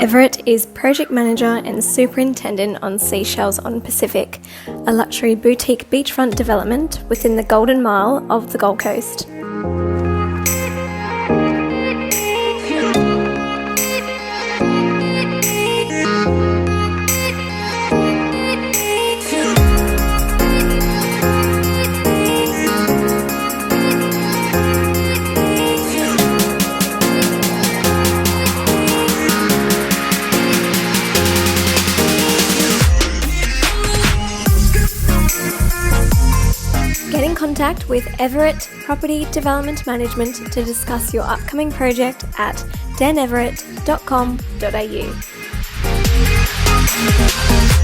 Everett is Project Manager and Superintendent on Seashells on Pacific, a luxury boutique beachfront development within the Golden Mile of the Gold Coast. Get in contact with EVERETT Property Development Management to discuss your upcoming project at daneverett.com.au.